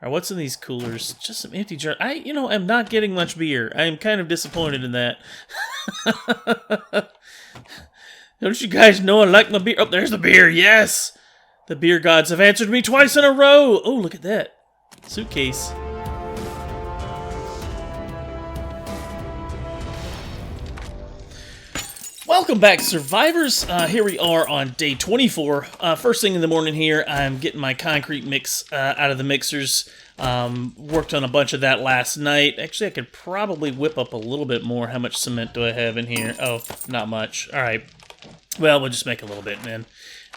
Alright, what's in these coolers? Just some empty jars. I, am not getting much beer. I am kind of disappointed in that. Don't you guys know I like my beer? Oh, there's the beer, yes! The beer gods have answered me twice in a row! Oh, look at that. Suitcase. Welcome back, survivors. Here we are on day 24. First thing in the morning here, I'm getting my concrete mix out of the mixers. Worked on a bunch of that last night. Actually, I could probably whip up a little bit more. How much cement do I have in here? Oh, not much. All right. Well, we'll just make a little bit, man.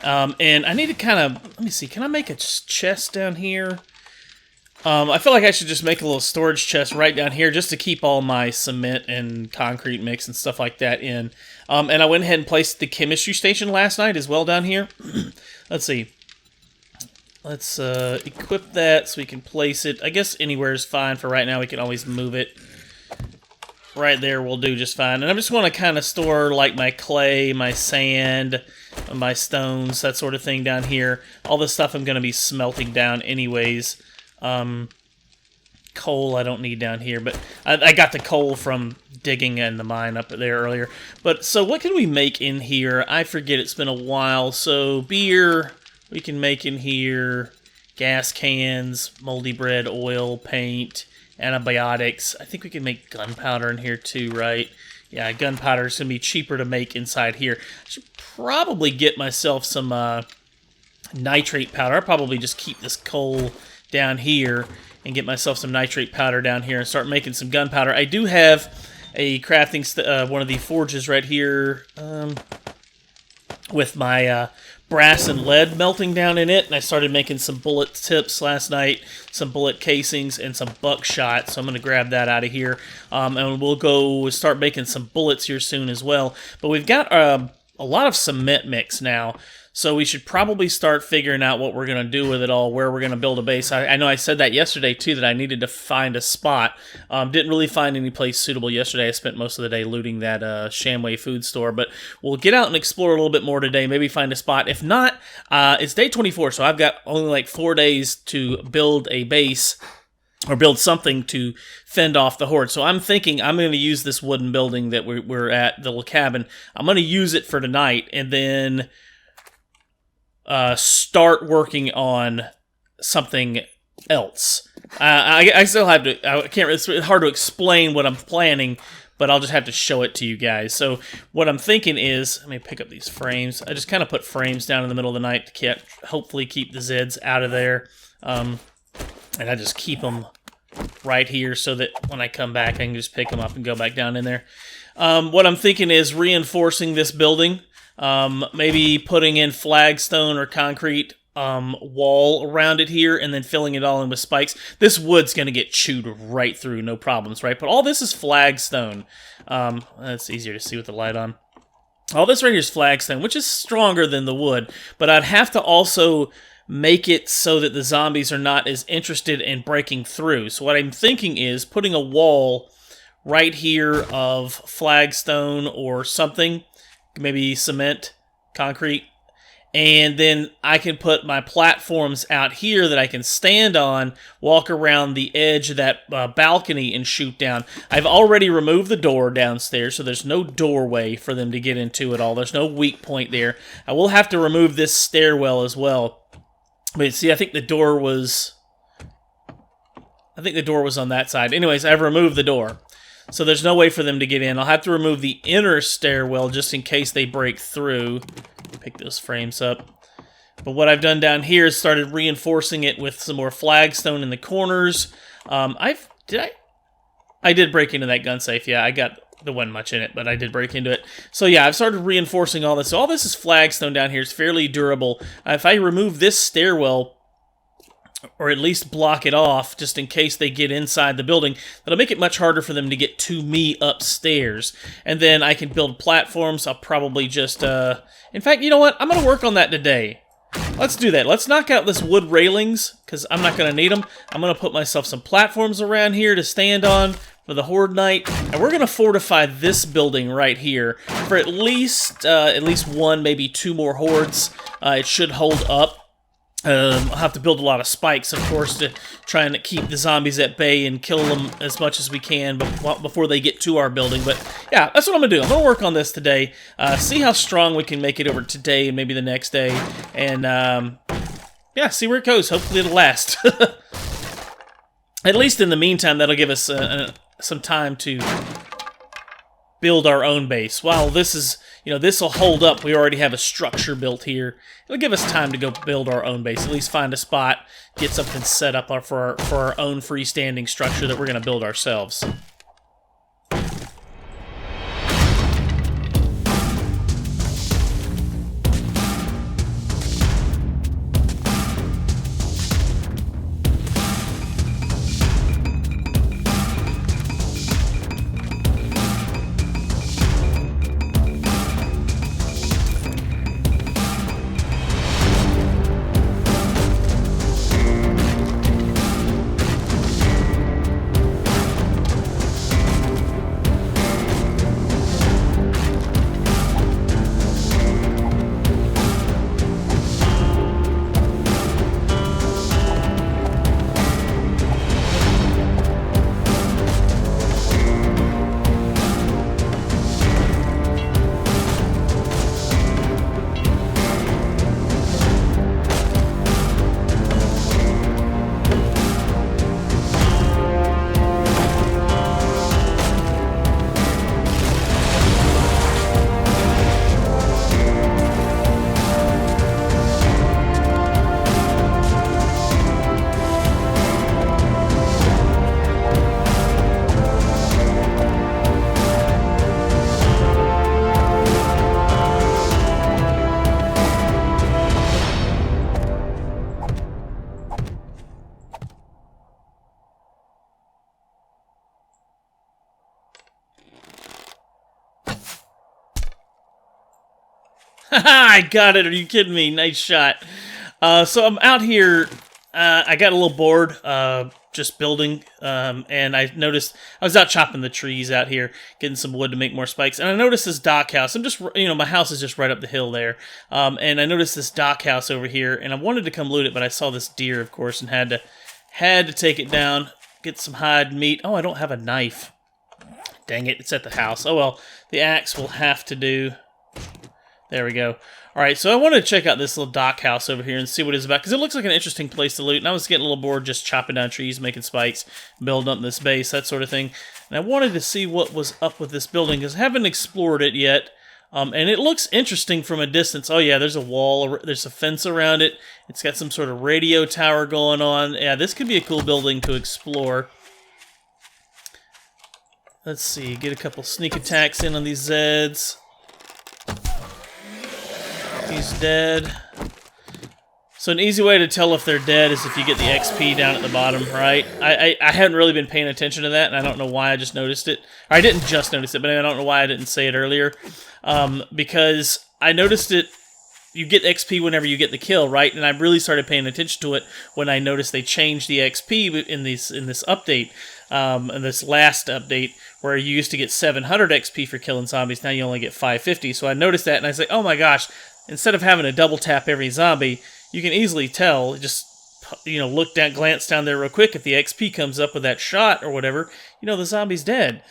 And I need to kind of, let me see, can I make a chest down here? I feel like I should just make a little storage chest right down here just to keep all my cement and concrete mix and stuff like that in. And I went ahead and placed the chemistry station last night as well down here. Let's see. Let's equip that so we can place it. I guess anywhere is fine for right now. We can always move it. Right there will do just fine. And I just want to kind of store like my clay, my sand, my stones, that sort of thing down here. All this stuff I'm going to be smelting down anyways. Coal I don't need down here, but I got the coal from digging in the mine up there earlier. But so what can we make in here? I forget, it's been a while. So beer we can make in here, gas cans, moldy bread, oil, paint, antibiotics. I think we can make gunpowder in here too, right? Yeah, gunpowder is going to be cheaper to make inside here. I should probably get myself some nitrate powder. I'll probably just keep this coal down here and get myself some nitrate powder down here and start making some gunpowder. I do have a crafting, one of the forges right here with my brass and lead melting down in it, and I started making some bullet tips last night, some bullet casings, and some buckshot, so I'm going to grab that out of here, and we'll go start making some bullets here soon as well. But we've got a lot of cement mix now, so we should probably start figuring out what we're going to do with it all, where we're going to build a base. I know I said that yesterday, too, that I needed to find a spot. Didn't really find any place suitable yesterday. I spent most of the day looting that Shamway food store. But we'll get out and explore a little bit more today, maybe find a spot. If not, it's day 24, so I've got only like 4 days to build a base or build something to fend off the horde. So I'm thinking I'm going to use this wooden building that we're at, the little cabin. I'm going to use it for tonight, and then start working on something else. I still have to, I can't, it's hard to explain what I'm planning, but I'll just have to show it to you guys. So what I'm thinking is, let me pick up these frames. I just kind of put frames down in the middle of the night to hopefully keep the Zeds out of there. And I just keep them right here so that when I come back, I can just pick them up and go back down in there. What I'm thinking is reinforcing this building. Maybe putting in flagstone or concrete wall around it here and then filling it all in with spikes. This wood's going to get chewed right through, no problems, right? But all this is flagstone. That's easier to see with the light on. All this right here is flagstone, which is stronger than the wood, but I'd have to also make it so that the zombies are not as interested in breaking through. So what I'm thinking is putting a wall right here of flagstone or something, maybe cement, concrete, and then I can put my platforms out here that I can stand on, walk around the edge of that balcony and shoot down. I've already removed the door downstairs, so there's no doorway for them to get into at all. There's no weak point there. I will have to remove this stairwell as well. But see, I think the door was on that side. Anyways, I've removed the door. So there's no way for them to get in. I'll have to remove the inner stairwell just in case they break through. Pick those frames up. But what I've done down here is started reinforcing it with some more flagstone in the corners. I did break into that gun safe. Yeah, there wasn't much in it, but I did break into it. So yeah, I've started reinforcing all this. So all this is flagstone down here. It's fairly durable. If I remove this stairwell, or at least block it off just in case they get inside the building, that'll make it much harder for them to get to me upstairs. And then I can build platforms. I'll probably just, in fact, you know what? I'm going to work on that today. Let's do that. Let's knock out this wood railings, because I'm not going to need them. I'm going to put myself some platforms around here to stand on for the horde night. And we're going to fortify this building right here for at least one, maybe two more hordes. It should hold up. I'll have to build a lot of spikes, of course, to try and keep the zombies at bay and kill them as much as we can before they get to our building. But yeah, that's what I'm going to do. I'm going to work on this today, see how strong we can make it over today and maybe the next day, and yeah, see where it goes. Hopefully it'll last. At least in the meantime, that'll give us some time to build our own base. While this is, this will hold up. We already have a structure built here. It'll give us time to go build our own base. At least find a spot, get something set up for our own freestanding structure that we're going to build ourselves. I got it. Are you kidding me? Nice shot. So I'm out here. I got a little bored just building, and I noticed I was out chopping the trees out here, getting some wood to make more spikes, and I noticed this dock house. I'm just, my house is just right up the hill there, and I noticed this dock house over here, and I wanted to come loot it, but I saw this deer, of course, and had to take it down, get some hide meat. Oh, I don't have a knife. Dang it! It's at the house. Oh well, the axe will have to do. There we go. Alright, so I wanted to check out this little dock house over here and see what it's about, because it looks like an interesting place to loot, and I was getting a little bored just chopping down trees, making spikes, building up this base, that sort of thing. And I wanted to see what was up with this building, because I haven't explored it yet, and it looks interesting from a distance. Oh yeah, there's a wall, there's a fence around it, it's got some sort of radio tower going on. Yeah, this could be a cool building to explore. Let's see, get a couple sneak attacks in on these Zeds. He's dead. So an easy way to tell if they're dead is if you get the XP down at the bottom, right? I hadn't really been paying attention to that, and I don't know why I just noticed it. Or I didn't just notice it, but I don't know why I didn't say it earlier. Because I noticed it, you get XP whenever you get the kill, right? And I really started paying attention to it when I noticed they changed the XP in this update, in this last update, where you used to get 700 XP for killing zombies, now you only get 550. So I noticed that, and I was like, oh my gosh, instead of having to double tap every zombie, you can easily tell, just, look down, glance down there real quick. If the XP comes up with that shot or whatever, the zombie's dead.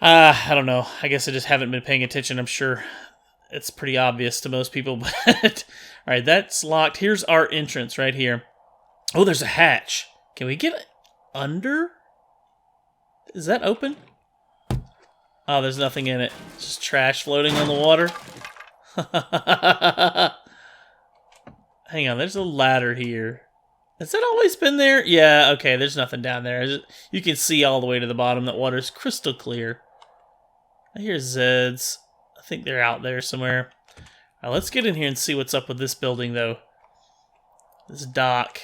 I don't know. I guess I just haven't been paying attention. I'm sure it's pretty obvious to most people, but alright, that's locked. Here's our entrance right here. Oh, there's a hatch. Can we get under? Is that open? Oh, there's nothing in it. It's just trash floating on the water. Hang on, there's a ladder here. Has that always been there? Yeah, okay, there's nothing down there. You can see all the way to the bottom. That water's crystal clear. I hear Zeds. I think they're out there somewhere. Alright, let's get in here and see what's up with this building, though. This dock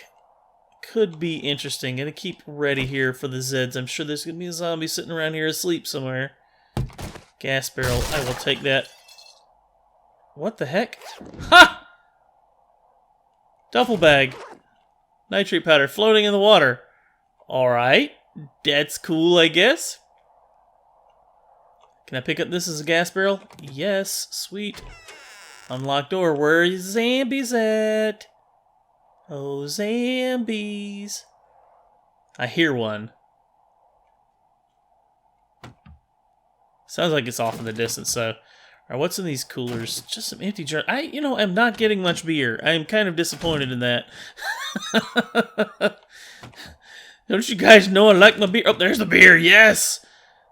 could be interesting. Gonna keep ready here for the Zeds. I'm sure there's gonna be a zombie sitting around here asleep somewhere. Gas barrel. I will take that. What the heck? Ha! Duffel bag. Nitrate powder floating in the water. Alright. That's cool, I guess. Can I pick up this as a gas barrel? Yes. Sweet. Unlocked door. Where are you zombies at? Oh, zombies. I hear one. Sounds like it's off in the distance, so... Alright, what's in these coolers? Just some empty jars. I, am not getting much beer. I am kind of disappointed in that. Don't you guys know I like my beer? Oh, there's the beer, yes!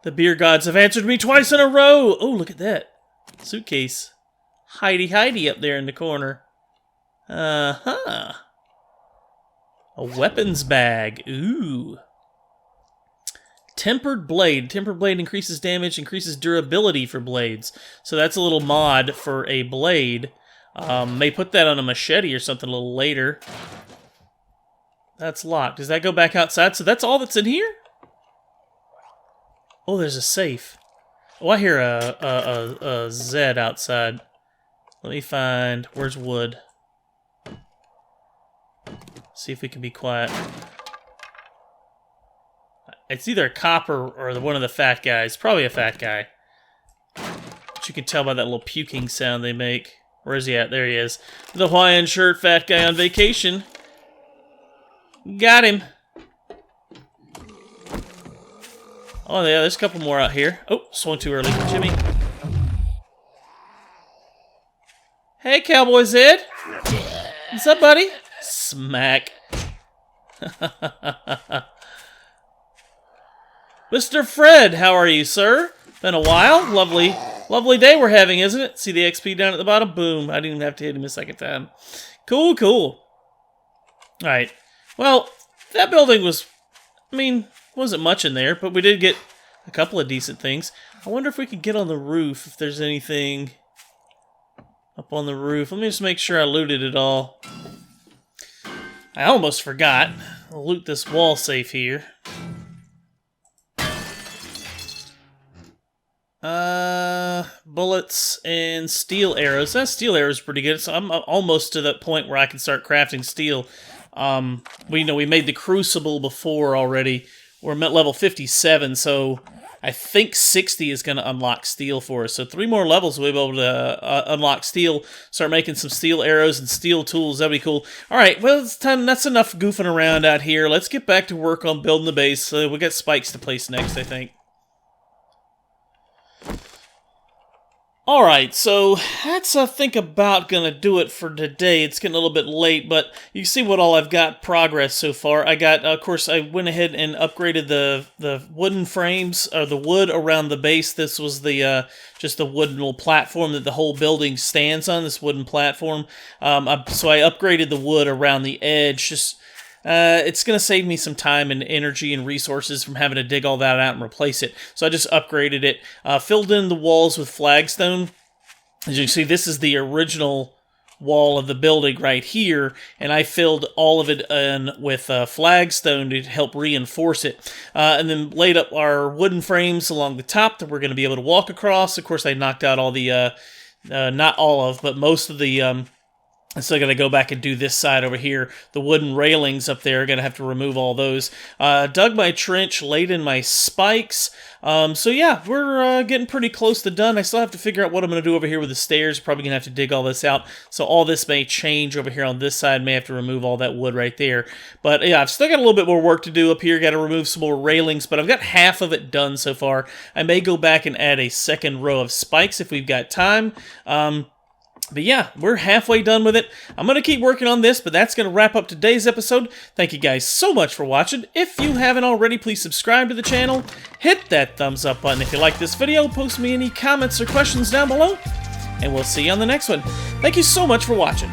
The beer gods have answered me twice in a row! Oh, look at that. Suitcase. Hidey up there in the corner. Uh-huh. A weapons bag. Ooh. Tempered blade. Tempered blade increases damage, increases durability for blades. So that's a little mod for a blade. May put that on a machete or something a little later. That's locked. Does that go back outside? So that's all that's in here? Oh, there's a safe. Oh, I hear a Z outside. Let me find... Where's wood? See if we can be quiet. It's either a cop or one of the fat guys. Probably a fat guy. But you can tell by that little puking sound they make. Where is he at? There he is. The Hawaiian shirt fat guy on vacation. Got him. Oh, yeah, there's a couple more out here. Oh, swung too early for Jimmy. Hey, Cowboy Zed. What's up, buddy? Smack. Mr. Fred, how are you, sir? Been a while. Lovely day we're having, isn't it? See the XP down at the bottom? Boom. I didn't even have to hit him a second time. Cool. Alright. Well, that building was... wasn't much in there, but we did get a couple of decent things. I wonder if we could get on the roof, if there's anything up on the roof. Let me just make sure I looted it all. I almost forgot. I'll loot this wall safe here. Bullets and steel arrows. That steel arrow is pretty good. So I'm almost to that point where I can start crafting steel. We made the crucible before already. We're at level 57, so I think 60 is going to unlock steel for us. So 3 more levels we'll be able to unlock steel, start making some steel arrows and steel tools. That'd be cool. All right, well, it's time. That's enough goofing around out here. Let's get back to work on building the base. We got spikes to place next, I think. Alright, so that's, I think, about gonna do it for today. It's getting a little bit late, but you see what all I've got progress so far. I got, of course, I went ahead and upgraded the wooden frames, or the wood around the base. This was the, just the wooden little platform that the whole building stands on, this wooden platform. So I upgraded the wood around the edge, just... it's going to save me some time and energy and resources from having to dig all that out and replace it. So I just upgraded it. Filled in the walls with flagstone. As you can see, this is the original wall of the building right here, and I filled all of it in with flagstone to help reinforce it. And then laid up our wooden frames along the top that we're going to be able to walk across. Of course, I knocked out all the, not all of, but most of the... I'm still going to go back and do this side over here. The wooden railings up there, going to have to remove all those. Dug my trench, laid in my spikes. So yeah, we're getting pretty close to done. I still have to figure out what I'm going to do over here with the stairs. Probably going to have to dig all this out. So all this may change over here on this side. May have to remove all that wood right there. But yeah, I've still got a little bit more work to do up here. Got to remove some more railings, but I've got half of it done so far. I may go back and add a second row of spikes if we've got time. But yeah, we're halfway done with it. I'm going to keep working on this, but that's going to wrap up today's episode. Thank you guys so much for watching. If you haven't already, please subscribe to the channel. Hit that thumbs up button if you like this video. Post me any comments or questions down below. And we'll see you on the next one. Thank you so much for watching.